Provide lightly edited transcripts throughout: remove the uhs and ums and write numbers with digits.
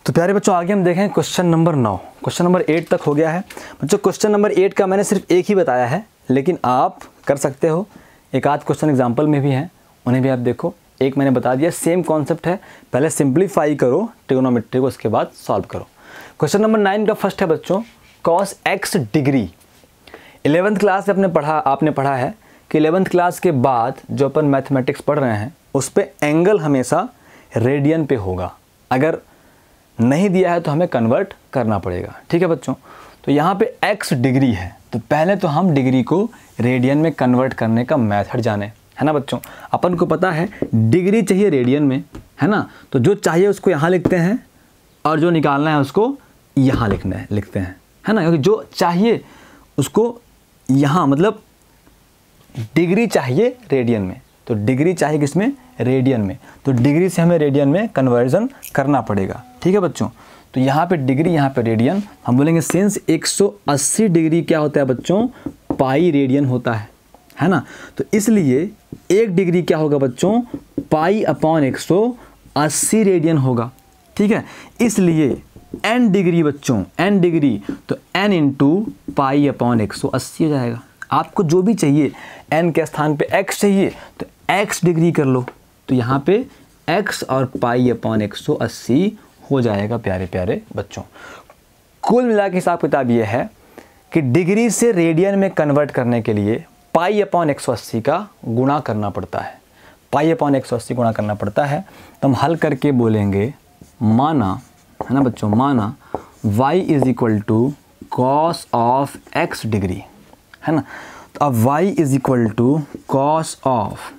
तो प्यारे बच्चों आगे हम देखें क्वेश्चन नंबर 9। क्वेश्चन नंबर 8 तक हो गया है बच्चों। क्वेश्चन नंबर 8 का मैंने सिर्फ एक ही बताया है, लेकिन आप कर सकते हो, एक आध क्वेश्चन एग्जाम्पल में भी हैं, उन्हें भी आप देखो। एक मैंने बता दिया, सेम कॉन्सेप्ट है, पहले सिंप्लीफाई करो ट्रिगोनोमेट्री को, उसके बाद सॉल्व करो। क्वेश्चन नंबर 9 का फर्स्ट है बच्चों, cos x degree. 11th class में आपने पढ़ा है कि 11th क्लास के बाद जो अपन मैथमेटिक्स पढ़ रहे हैं उस पर एंगल हमेशा रेडियन पे होगा। अगर नहीं दिया है तो हमें कन्वर्ट करना पड़ेगा, ठीक है बच्चों। तो यहाँ पे x डिग्री है, तो पहले तो हम डिग्री को रेडियन में कन्वर्ट करने का मेथड जाने, है ना बच्चों। अपन को पता है डिग्री चाहिए रेडियन में, है ना। तो जो चाहिए उसको यहाँ लिखते हैं और जो निकालना है उसको यहाँ लिखते हैं, है ना। क्योंकि जो चाहिए उसको यहाँ, मतलब डिग्री चाहिए रेडियन में, तो डिग्री चाहिए किसमें, रेडियन में, तो डिग्री से हमें रेडियन में कन्वर्जन करना पड़ेगा, ठीक है बच्चों। तो यहाँ पे डिग्री, यहाँ पे रेडियन, हम बोलेंगे सिंस 180 डिग्री क्या होता है बच्चों, पाई रेडियन होता है ना। तो इसलिए 1 डिग्री क्या होगा बच्चों, पाई अपॉन 180 रेडियन होगा, ठीक है। इसलिए n डिग्री बच्चों, n डिग्री तो n इंटू पाई अपॉन 180 हो जाएगा। आपको जो भी चाहिए, n के स्थान पे x चाहिए तो x डिग्री कर लो, तो यहाँ पे x और पाई अपॉन 180 हो जाएगा प्यारे प्यारे बच्चों। कुल मिला के हिसाब किताब ये है कि डिग्री से रेडियन में कन्वर्ट करने के लिए पाई अपॉन 180 का गुणा करना पड़ता है, पाई अपॉन 180 गुणा करना पड़ता है। तो हम हल करके बोलेंगे, माना, है ना बच्चों, माना y is equal to cos of x degree, है ना। तो अब y is equal to cos of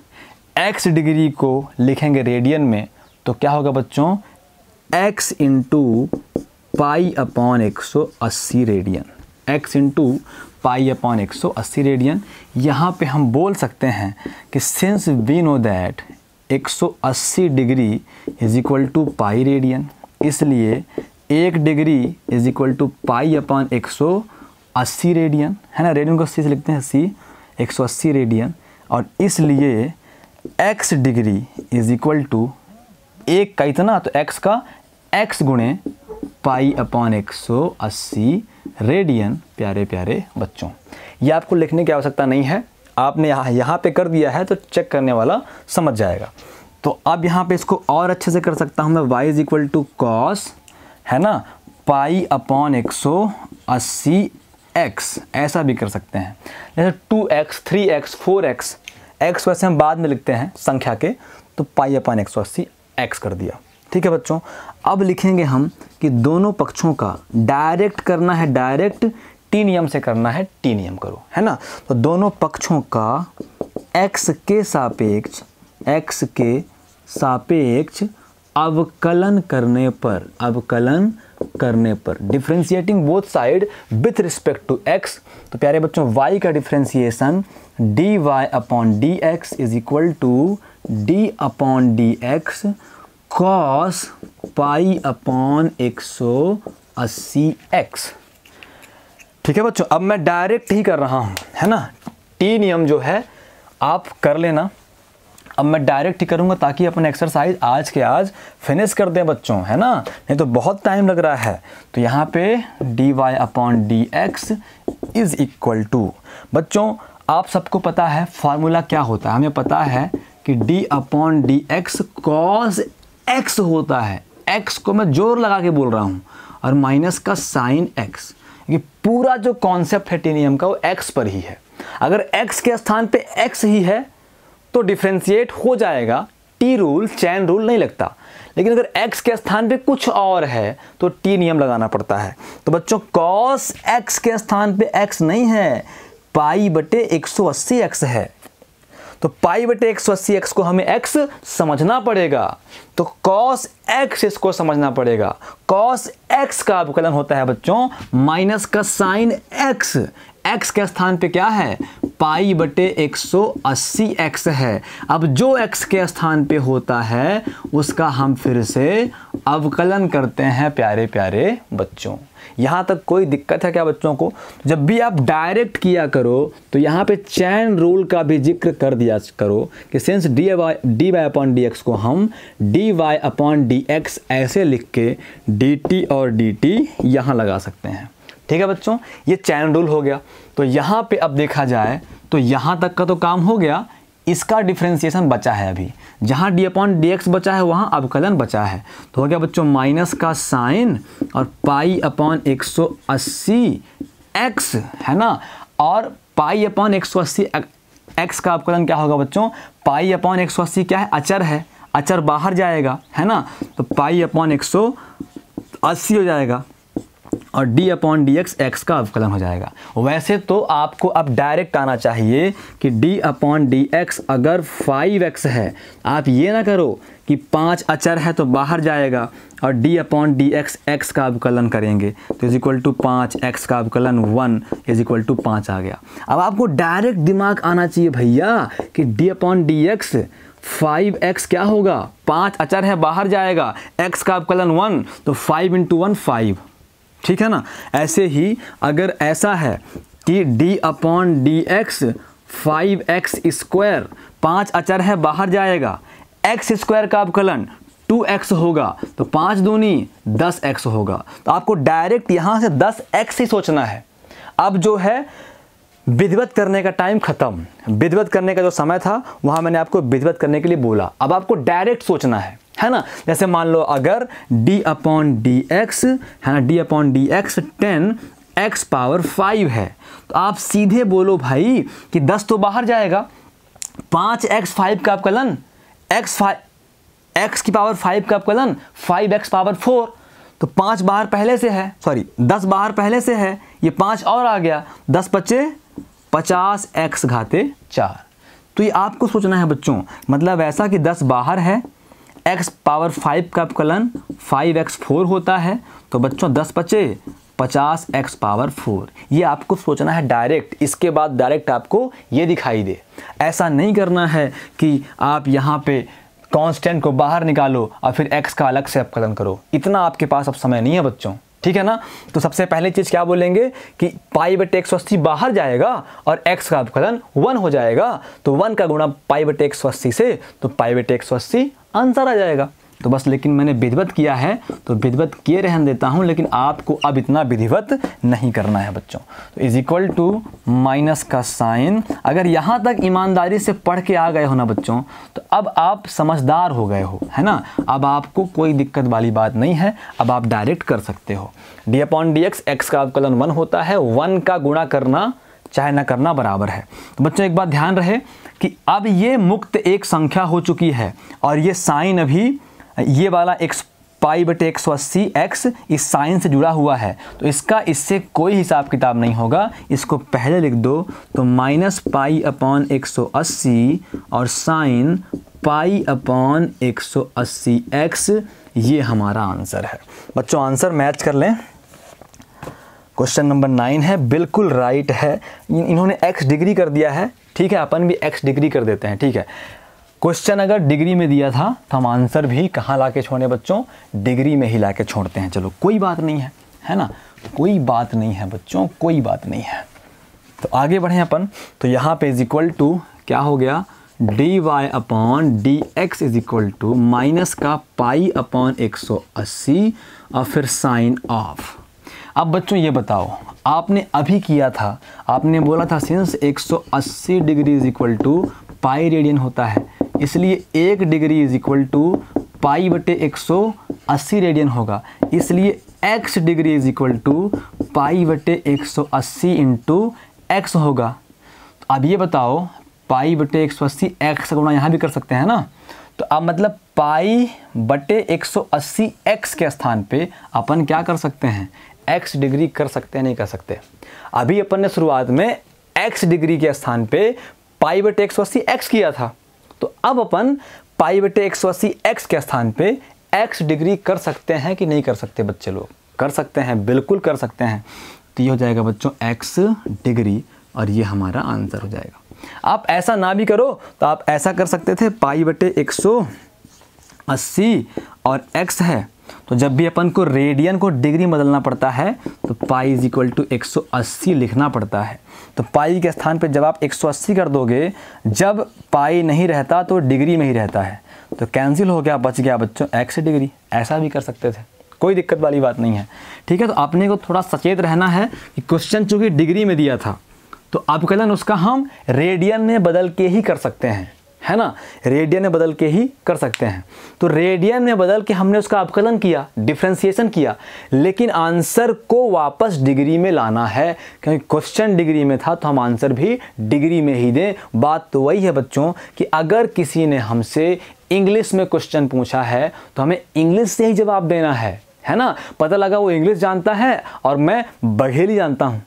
x degree को लिखेंगे रेडियन में, तो क्या होगा बच्चों, x into pi upon 180 radian, x into pi upon 180 radian. यहाँ पे हम बोल सकते हैं कि since we know that 180 degree is equal to pi radian, इसलिए 1 degree is equal to pi upon 180 radian, है ना। रेडियन को 80 से लिखते हैं, 180 रेडियन, और इसलिए x degree is equal to 1 का इतना, तो x का x गुणे पाई अपॉन 180 रेडियन प्यारे प्यारे बच्चों। ये आपको लिखने की आवश्यकता नहीं है, आपने यहाँ पे कर दिया है तो चेक करने वाला समझ जाएगा। तो अब यहाँ पे इसको और अच्छे से कर सकता हूँ मैं, y is equal to cos, है ना, पाई अपॉन 180 x, ऐसा भी कर सकते हैं। जैसे 2x, 3x, 4x, x वैसे हम बाद में लिखते हैं संख्या के, तो पाई अपॉन 180 x कर दिया, ठीक है बच्चों। अब लिखेंगे हम कि दोनों पक्षों का डायरेक्ट करना है, डायरेक्ट, टी नियम से करना है, टी नियम करो, है ना। तो दोनों पक्षों का x के सापेक्ष अवकलन करने पर differentiating both side with respect to x। तो प्यारे बच्चों y का differentiation dy upon dx is equal to d upon dx cos pi upon 180x, ठीक है बच्चों। अब मैं डायरेक्ट ही कर रहा हूँ, है ना, टी नियम जो है आप कर लेना। अब मैं डायरेक्ट ही करूँगा ताकि अपन एक्सरसाइज आज के आज फिनिश कर दें बच्चों, है ना, नहीं तो बहुत टाइम लग रहा है। तो यहाँ पे dy upon dx is equal to, बच्चों आप सबको पता है फार्मूला क्या होता है, हमें पता है कि d upon dx cos x होता है। x को मैं जोर लगा के बोल रहा हूँ, और माइनस का साइन x, ये पूरा जो कॉन्सेप्ट है टी नियम का वो x पर ही है। अगर x के स्थान पे x ही है तो डिफरेंशिएट हो जाएगा, टी रूल, चैन रूल नहीं लगता। लेकिन अगर x के स्थान पे कुछ और है तो टी नियम लगाना पड़ता है। तो बच्चों cos x के स्थान पे x नहीं है, पाई बटे 180x है, तो पाई बटे 180x को हमें x समझना पड़ेगा, तो cos x इसको समझना पड़ेगा। cos x का अवकलन होता है बच्चों माइनस का साइन x, x के स्थान पे क्या है, पाई बटे 180x है। अब जो x के स्थान पे होता है उसका हम फिर से अवकलन करते हैं प्यारे प्यारे बच्चों। यहाँ तक कोई दिक्कत है क्या बच्चों को? जब भी आप डायरेक्ट किया करो तो यहाँ पे चैन रूल का भी जिक्र कर दिया करो कि सिंस dy अपॉन dx को हम dy अपॉन dx ऐसे लिख के dt और dt यहाँ लगा सकते हैं। ठीक है बच्चों, ये चैन रूल हो गया। तो यहाँ पे अब देखा जाए तो यहाँ तक का तो काम हो गया, इसका डिफ्रेंसिएशन बचा है। अभी जहाँ d अपॉन dx बचा है वहाँ अवकलन बचा है। तो हो गया बच्चों माइनस का साइन और पाई अपॉन 180 x है ना, और पाई अपॉन 180 x का अवकलन क्या होगा बच्चों? पाई अपॉन 180 क्या है? अचर है, अचर बाहर जाएगा है ना, तो पाई अपॉन 180 हो जाएगा और d अपॉन डी एक्स का अवकलन हो जाएगा। वैसे तो आपको अब डायरेक्ट आना चाहिए कि d अपॉन डी एक्स अगर 5x है, आप ये ना करो कि 5 अचर है तो बाहर जाएगा और d अपॉन डी एक्स का अवकलन करेंगे तो इज इक्वल टू 5x का अवकलन 1 इज इक्वल टू 5 आ गया। अब आपको डायरेक्ट दिमाग आना चाहिए भैया कि d upon D x 5x क्या होगा? 5 अचर है बाहर जाएगा, x का अवकलन 1 तो 5 इंटू 1 5। ठीक है ना। ऐसे ही अगर ऐसा है कि d upon D x 5x square, 5 अचर है बाहर जाएगा, x स्क्वायर का अवकलन 2x होगा तो 5 दूनी 10x होगा। तो आपको डायरेक्ट यहाँ से 10x ही सोचना है। अब जो है विधिवत करने का टाइम खत्म, विधिवत करने का जो समय था वहाँ मैंने आपको विधिवत करने के लिए बोला। अब आपको डायरेक्ट सोचना है ना। जैसे मान लो अगर d अपॉन डी एक्स है ना, d upon D x 10x power 5 है तो आप सीधे बोलो भाई कि 10 तो बाहर जाएगा, 5x 5 का अवकलन x की पावर 5 का अवकलन 5x पावर 4, तो 5 बाहर पहले से है, सॉरी 10 बाहर पहले से है, ये 5 और आ गया, 10 बचे 50x घाते 4। तो ये आपको सोचना है बच्चों, मतलब ऐसा कि 10 बाहर है, x पावर 5 का अवकलन 5x 4 होता है, तो बच्चों 10 बचे 50x पावर 4। ये आपको सोचना है डायरेक्ट, इसके बाद डायरेक्ट आपको ये दिखाई दे। ऐसा नहीं करना है कि आप यहाँ पे कांस्टेंट को बाहर निकालो और फिर x का अलग से अवकलन करो, इतना आपके पास अब समय नहीं है बच्चों। ठीक है ना। तो सबसे पहले चीज़ क्या बोलेंगे कि पाई बटे 180 बाहर जाएगा और x का अवकलन 1 हो जाएगा, तो 1 का गुणा पाई बटे 180 से तो पाई बटे 180 आंसर आ जाएगा। तो बस, लेकिन मैंने विधिवत किया है तो विधिवत किए रहने देता हूँ, लेकिन आपको अब इतना विधिवत नहीं करना है बच्चों। तो इज इक्वल टू माइनस का साइन, अगर यहाँ तक ईमानदारी से पढ़ के आ गए हो ना बच्चों तो अब आप समझदार हो गए हो, है ना। अब आपको कोई दिक्कत वाली बात नहीं है, अब आप डायरेक्ट कर सकते हो। डी अपॉन डी एक्स का अवकलन 1 होता है, 1 का गुणा करना चाहे ना करना बराबर है। तो बच्चों एक बात ध्यान रहे कि अब ये मुक्त एक संख्या हो चुकी है और ये साइन अभी ये वाला x पाई बटे 180 x इस साइन से जुड़ा हुआ है, तो इसका इससे कोई हिसाब किताब नहीं होगा। इसको पहले लिख दो तो माइनस पाई अपॉन 180 और साइन पाई अपॉन 180 x, ये हमारा आंसर है बच्चों। आंसर मैच कर लें, क्वेश्चन नंबर 9 है, बिल्कुल राइट है। इन्होंने x डिग्री कर दिया है, ठीक है, अपन भी x डिग्री कर देते हैं। ठीक है, क्वेश्चन अगर डिग्री में दिया था तो हम आंसर भी कहाँ ला के छोड़े बच्चों? डिग्री में ही ला के छोड़ते हैं। चलो कोई बात नहीं है, है ना, कोई बात नहीं है बच्चों, कोई बात नहीं है। तो आगे बढ़ें अपन। तो यहाँ पे इज इक्वल टू क्या हो गया? D Y upon D x is equal to minus का पाई अपॉन 180 और फिर साइन ऑफ। अब बच्चों ये बताओ, आपने अभी किया था, आपने बोला था since 180 degree is equal to pi radian होता है, इसलिए 1 degree is equal to pi बटे 180 रेडियन होगा, इसलिए x degree is equal to pi बटे 180 इंटू एक्स होगा। तो अब ये बताओ, पाई बटे 180 x का गुणा यहाँ भी कर सकते हैं ना, तो अब मतलब पाई बटे 180 x के स्थान पे अपन क्या कर सकते हैं? x डिग्री कर सकते हैं, नहीं कर सकते? अभी अपन ने शुरुआत में x डिग्री के स्थान पे पाई बटे 180 x किया था, तो अब अपन पाई बटे 180 x के स्थान पे x डिग्री कर सकते हैं कि नहीं कर सकते? बच्चे लोग कर सकते हैं, बिल्कुल कर सकते हैं। तो ये हो जाएगा बच्चों x डिग्री और ये हमारा आंसर हो जाएगा। आप ऐसा ना भी करो तो आप ऐसा कर सकते थे, पाई बटे 180 और x है तो जब भी अपन को रेडियन को डिग्री में बदलना पड़ता है तो पाई इज इक्वल टू 180 लिखना पड़ता है। तो पाई के स्थान पे जब आप 180 कर दोगे, जब पाई नहीं रहता तो डिग्री में ही रहता है, तो कैंसिल हो गया, बच गया बच्चों x डिग्री। ऐसा भी कर सकते थे, कोई दिक्कत वाली बात नहीं है। ठीक है, तो आपने को थोड़ा सचेत रहना है कि क्वेश्चन चूँकि डिग्री में दिया था तो अवकलन उसका हम रेडियन में बदल के ही कर सकते हैं, है ना, रेडियन में बदल के ही कर सकते हैं। तो रेडियन में बदल के हमने उसका अवकलन किया, डिफरेंशिएशन किया, लेकिन आंसर को वापस डिग्री में लाना है, क्योंकि क्वेश्चन डिग्री में था तो हम आंसर भी डिग्री में ही दें। बात तो वही है बच्चों कि अगर किसी ने हमसे इंग्लिश में क्वेश्चन पूछा है तो हमें इंग्लिश से ही जवाब देना है ना। पता लगा वो इंग्लिश जानता है और मैं बघेली जानता हूँ।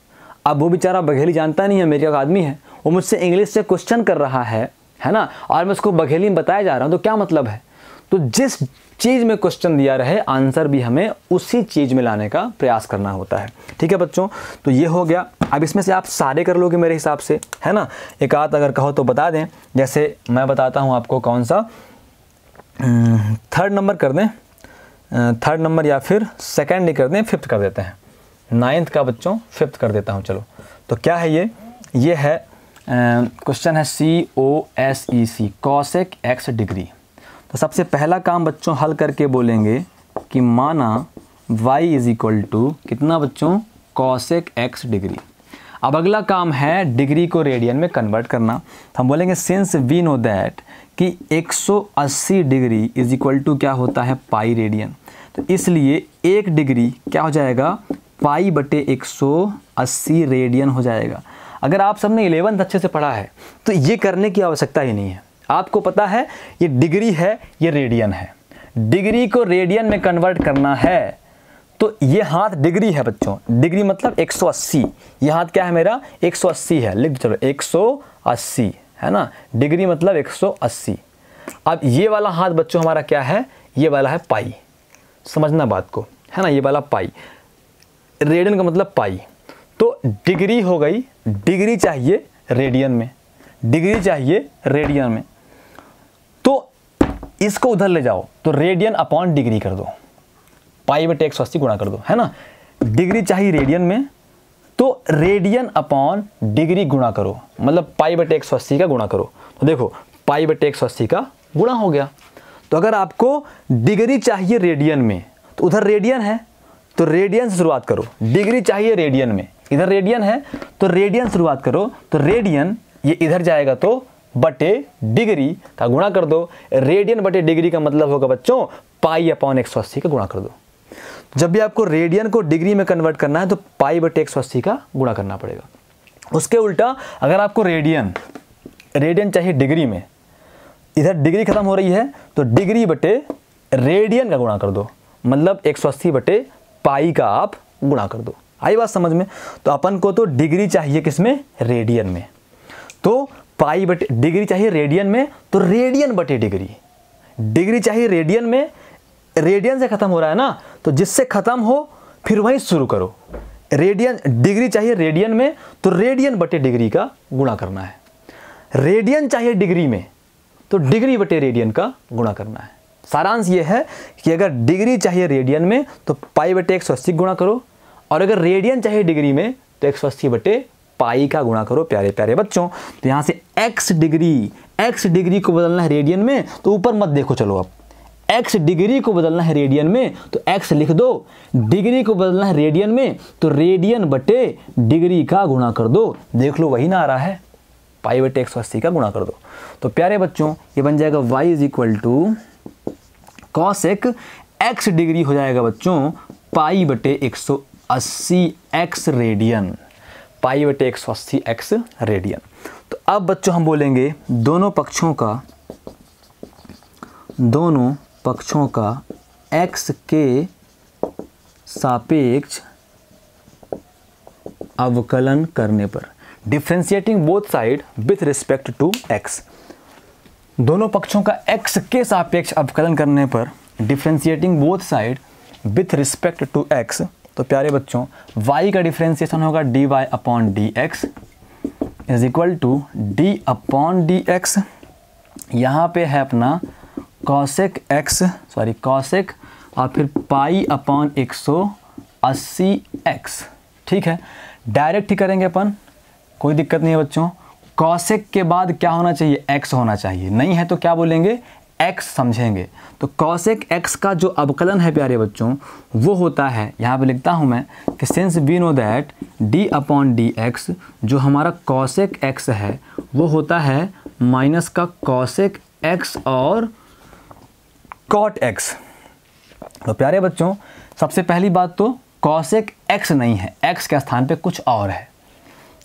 अब वो बेचारा बघेली जानता नहीं है, मेरा आदमी है, वो मुझसे इंग्लिश से क्वेश्चन कर रहा है ना, और मैं उसको बघेली में बताया जा रहा हूँ, तो क्या मतलब है। तो जिस चीज़ में क्वेश्चन दिया रहे आंसर भी हमें उसी चीज़ में लाने का प्रयास करना होता है। ठीक है बच्चों, तो ये हो गया। अब इसमें से आप सारे कर लोगे मेरे हिसाब से, है ना। एक आध अगर कहो तो बता दें, जैसे मैं बताता हूँ आपको कौन सा, 3rd नंबर कर दें, 3rd नंबर या फिर 2nd नहीं कर दें, 5th कर देते हैं। 9th का बच्चों 5th कर देता हूँ। चलो, तो क्या है ये है क्वेश्चन है COSEC, कॉसेक x डिग्री। तो सबसे पहला काम बच्चों हल करके बोलेंगे कि माना y इज इक्वल टू कितना बच्चों, कॉसेक x डिग्री। अब अगला काम है डिग्री को रेडियन में कन्वर्ट करना। तो हम बोलेंगे सिंस वी नो दैट कि 180 डिग्री इज इक्वल टू क्या होता है, पाई रेडियन। तो इसलिए 1 डिग्री क्या हो जाएगा, पाई बटे 180 रेडियन हो जाएगा। अगर आप सबने 11th अच्छे से पढ़ा है तो ये करने की आवश्यकता ही नहीं है। आपको पता है ये डिग्री है, ये रेडियन है, डिग्री को रेडियन में कन्वर्ट करना है। तो ये हाथ डिग्री है बच्चों, डिग्री मतलब 180, ये हाथ क्या है मेरा, 180 है, लिख चलो 180, है ना, डिग्री मतलब 180। अब ये वाला हाथ बच्चों हमारा क्या है, ये वाला है पाई, समझना बात को, है ना, ये वाला पाई, रेडियन का मतलब पाई। तो डिग्री हो गई, डिग्री चाहिए रेडियन में, डिग्री चाहिए रेडियन में, तो इसको उधर ले जाओ, तो रेडियन अपॉन डिग्री कर दो, पाई बटे 180 गुणा कर दो, है ना। डिग्री चाहिए रेडियन में, तो रेडियन अपॉन डिग्री गुणा करो, मतलब पाई बटे 180 का गुणा करो। तो देखो पाई बटे 180 का गुणा हो गया। तो अगर आपको डिग्री चाहिए रेडियन में तो उधर रेडियन है तो रेडियन से शुरुआत करो, डिग्री चाहिए रेडियन में, इधर रेडियन है तो रेडियन शुरुआत करो, तो रेडियन ये इधर जाएगा तो बटे डिग्री का गुणा कर दो। रेडियन बटे डिग्री का मतलब होगा बच्चों पाई अपॉन 180 का गुणा कर दो। जब भी आपको रेडियन को डिग्री में कन्वर्ट करना है तो पाई बटे 180 का गुणा करना पड़ेगा। उसके उल्टा अगर आपको रेडियन चाहिए डिग्री में, इधर डिग्री खत्म हो रही है तो डिग्री बटे रेडियन का गुणा कर दो, मतलब 180 बटे पाई का आप गुणा कर दो। आई बात समझ में। तो अपन को तो डिग्री चाहिए किसमें, रेडियन में, तो पाई बटे डिग्री चाहिए रेडियन में, तो रेडियन बटे डिग्री, डिग्री चाहिए रेडियन में, रेडियन से खत्म हो रहा है ना, तो जिससे खत्म हो फिर वहीं शुरू करो। रेडियन डिग्री चाहिए रेडियन में, तो रेडियन बटे डिग्री का गुणा करना है। रेडियन चाहिए डिग्री में तो डिग्री बटे रेडियन का गुणा करना है। सारांश ये है कि अगर डिग्री चाहिए रेडियन में तो पाई बटे 180 गुणा करो, और अगर रेडियन चाहिए डिग्री में तो 180 बटे पाई का गुणा करो। प्यारे प्यारे बच्चों, तो यहाँ से x डिग्री को बदलना है रेडियन में, तो ऊपर मत देखो, चलो अब x डिग्री को बदलना है रेडियन में तो x लिख दो, डिग्री को बदलना है रेडियन में तो रेडियन बटे डिग्री का गुणा कर दो। देख लो वही ना आ रहा है, पाई बटे 180 का गुणा कर दो। तो प्यारे बच्चों ये बन जाएगा y is equal to cosec x degree हो जाएगा बच्चों पाई बटे 180 x रेडियन, पाई बटे 180 x रेडियन। तो अब बच्चों हम बोलेंगे दोनों पक्षों का x के सापेक्ष अवकलन करने पर, differentiating both side with respect to x। दोनों पक्षों का x के सापेक्ष अवकलन करने पर, differentiating both side with respect to x। तो प्यारे बच्चों y का डिफ्रेंशिएशन होगा dy upon dx is equal to d upon dx। यहाँ पे है अपना कॉसेक और फिर पाई अपॉन 180x। ठीक है, डायरेक्ट ही करेंगे अपन, कोई दिक्कत नहीं है बच्चों। कॉसेक के बाद क्या होना चाहिए, x होना चाहिए, नहीं है तो क्या बोलेंगे, x समझेंगे। तो कॉसेक x का जो अवकलन है प्यारे बच्चों वो होता है, यहाँ पे लिखता हूँ मैं कि since we know that d upon D X, जो हमारा कॉसेक x है वो होता है माइनस का कॉसेक x और कॉट x। तो प्यारे बच्चों सबसे पहली बात तो कॉसेक x नहीं है, x के स्थान पे कुछ और है,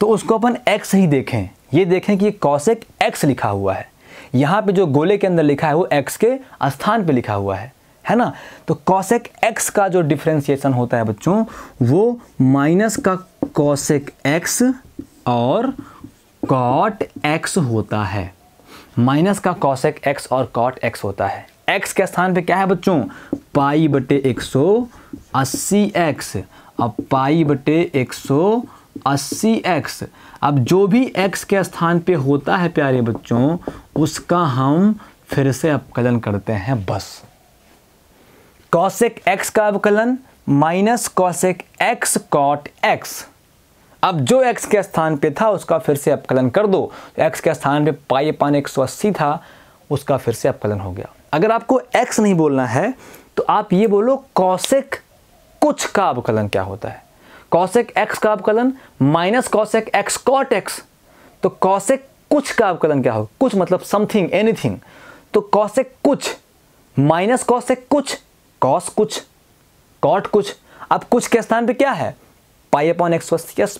तो उसको अपन x ही देखें। ये देखें कि ये कॉसेक x लिखा हुआ है, यहाँ पे जो गोले के अंदर लिखा है वो x के स्थान पे लिखा हुआ है ना। तो कॉसेक x का जो डिफरेंशिएशन होता है बच्चों वो माइनस का कॉसेक x और कॉट x होता है। माइनस का कॉसेक x और कॉट x होता है। x के स्थान पे क्या है बच्चों, पाई बटे 180x। अब पाई बटे 180x, अब जो भी x के स्थान पे होता है प्यारे बच्चों उसका हम फिर से अवकलन करते हैं बस। कॉसेक x का अवकलन minus cosec x cot x। अब जो x के स्थान पे था उसका फिर से अवकलन कर दो, तो x के स्थान पे पाई अपान 180 था, उसका फिर से अवकलन हो गया। अगर आपको x नहीं बोलना है तो आप ये बोलो कॉसेक कुछ का अवकलन क्या होता है। कॉसेक x का अवकलन minus cosec x cot x। तो कॉसेक कुछ का अवकलन क्या हो, कुछ मतलब समथिंग, एनीथिंग। तो कॉसेक कुछ माइनस कॉसेक कुछ, कॉस कुछ, कॉट कुछ। अब कुछ के स्थान पे क्या है, पाई अपॉन 180x,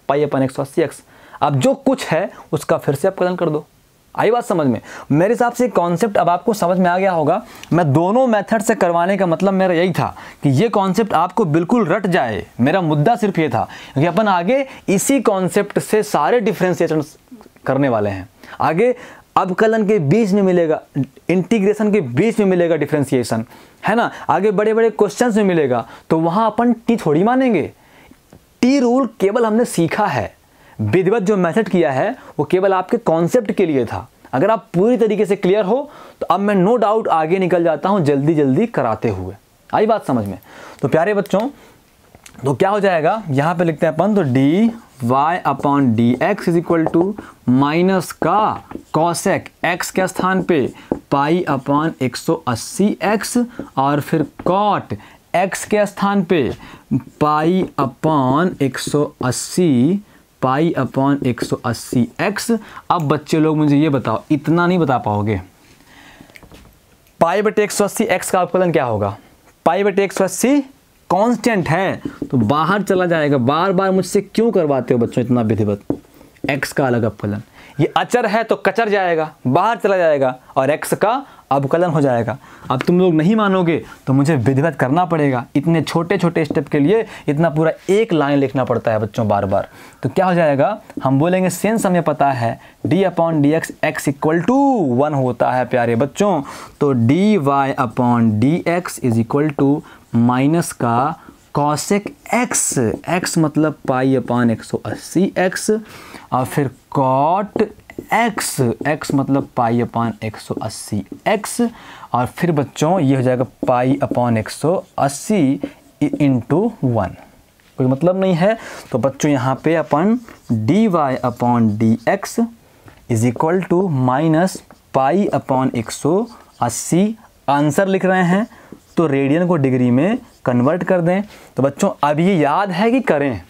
पाई अपॉन 180x। अब जो कुछ है उसका फिर से अवकलन कर दो। आई बात समझ में? मेरे हिसाब से कॉन्सेप्ट अब आपको समझ में आ गया होगा। मैं दोनों मेथड से करवाने का मतलब मेरा यही था कि ये कॉन्सेप्ट आपको बिल्कुल रट जाए। मेरा मुद्दा सिर्फ ये था कि अपन आगे इसी कॉन्सेप्ट से सारे डिफरेंशिएशन करने वाले हैं। आगे अवकलन के बीच में मिलेगा, इंटीग्रेशन के बीच में मिलेगा डिफरेंशिएशन, है ना। आगे बड़े बड़े क्वेश्चंस में मिलेगा, तो वहाँ अपन टी थोड़ी मानेंगे। टी रूल केवल हमने सीखा है, विधिवत जो मेथड किया है वो केवल आपके कॉन्सेप्ट के लिए था। अगर आप पूरी तरीके से क्लियर हो तो अब मैं नो डाउट आगे निकल जाता हूं जल्दी जल्दी कराते हुए। आई बात समझ में? तो प्यारे बच्चों तो क्या हो जाएगा, यहां पे लिखते हैं अपन, तो D Y upon D x is equal to minus का कॉसेक एक्स के स्थान पे पाई अपॉन 180x और फिर कॉट x के स्थान पे पाई अपॉन 180 पाई अपॉन 180x। अब बच्चे लोग मुझे ये बताओ, इतना नहीं बता पाओगे, पाई बटे 180x का अवकलन क्या होगा। पाई बटे 180 कांस्टेंट है तो बाहर चला जाएगा। बार बार मुझसे क्यों करवाते हो बच्चों इतना विधिवत। x का अलग अवकलन, ये अचर है तो कचर जाएगा, बाहर चला जाएगा, और x का अवकलन हो जाएगा। अब तुम लोग नहीं मानोगे तो मुझे विधिवत करना पड़ेगा। इतने छोटे छोटे स्टेप के लिए इतना पूरा एक लाइन लिखना पड़ता है बच्चों बार बार। तो क्या हो जाएगा, हम बोलेंगे सिंस हमें पता है d upon D X X equal to 1 होता है प्यारे बच्चों, तो D Y upon D x is equal to minus का कॉसेक एक्स, एक्स मतलब पाई अपॉन 180x, और फिर कॉट एक्स, एक्स मतलब पाई अपॉन 180x, और फिर बच्चों ये हो जाएगा पाई अपॉन 180 इंटू 1। कोई मतलब नहीं है। तो बच्चों यहाँ पे अपन d Y upon D x is equal to minus pi upon 180 answer लिख रहे हैं, तो रेडियन को डिग्री में कन्वर्ट कर दें। तो बच्चों अब ये याद है कि करें,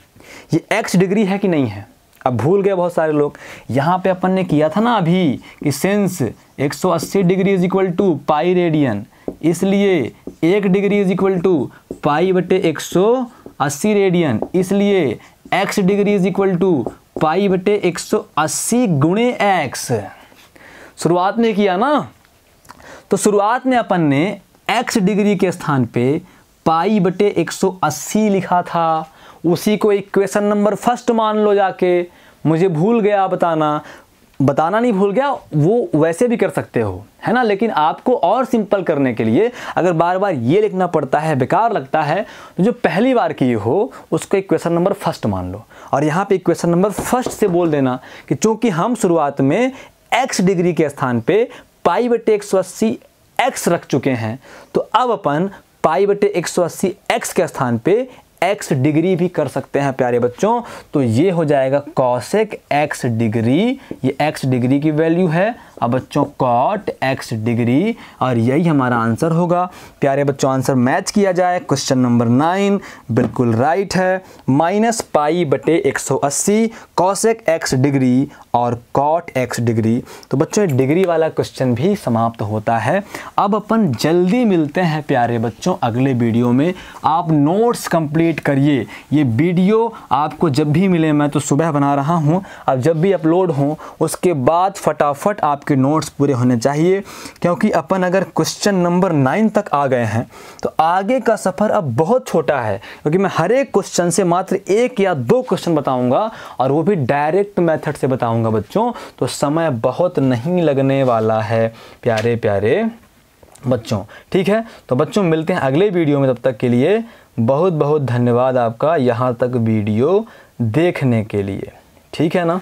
ये x डिग्री है कि नहीं है, अब भूल गए बहुत सारे लोग। यहाँ पे अपन ने किया था ना अभी कि since 180 degree is equal to pi radian, इसलिए 1 degree is equal to pi बटे 180 रेडियन, इसलिए x degree is equal to pi बटे 180 गुणे x। शुरुआत में किया ना, तो शुरुआत में अपन ने x डिग्री के स्थान पे पाई बटे 180 लिखा था, उसी को इक्वेशन नंबर फर्स्ट मान लो जाके। मुझे भूल गया बताना नहीं भूल गया, वो वैसे भी कर सकते हो, है ना। लेकिन आपको और सिंपल करने के लिए अगर बार बार ये लिखना पड़ता है, बेकार लगता है, तो जो पहली बार किए हो उसको इक्वेशन नंबर फर्स्ट मान लो, और यहाँ पे इक्वेशन नंबर फर्स्ट से बोल देना कि चूंकि हम शुरुआत में x डिग्री के स्थान पे पाई बटे 180 x रख चुके हैं, तो अब अपन पाई बटे 180 x के स्थान पे x डिग्री भी कर सकते हैं प्यारे बच्चों। तो ये हो जाएगा कॉसेक x डिग्री, ये x डिग्री की वैल्यू है। अब बच्चों कॉट x डिग्री, और यही हमारा आंसर होगा। प्यारे बच्चों आंसर मैच किया जाए, क्वेश्चन नंबर 9 बिल्कुल राइट है। माइनस पाई बटे 180 कॉसेक x डिग्री और कॉट x डिग्री। तो बच्चों डिग्री वाला क्वेश्चन भी समाप्त होता है। अब अपन जल्दी मिलते हैं प्यारे बच्चों अगले वीडियो में। आप नोट्स कंप्लीट करिए। ये वीडियो आपको जब भी मिले, मैं तो सुबह बना रहा हूँ, अब जब भी अपलोड हो उसके बाद फटाफट आपके नोट्स पूरे होने चाहिए, क्योंकि अपन अगर क्वेश्चन नंबर 9 तक आ गए हैं तो आगे का सफ़र अब बहुत छोटा है, क्योंकि मैं हर एक क्वेश्चन से मात्र 1 या 2 क्वेश्चन बताऊंगा, और वो भी डायरेक्ट मेथड से बताऊंगा बच्चों। तो समय बहुत नहीं लगने वाला है प्यारे प्यारे बच्चों, ठीक है। तो बच्चों मिलते हैं अगले वीडियो में, तब तक के लिए बहुत बहुत धन्यवाद आपका यहाँ तक वीडियो देखने के लिए, ठीक है ना।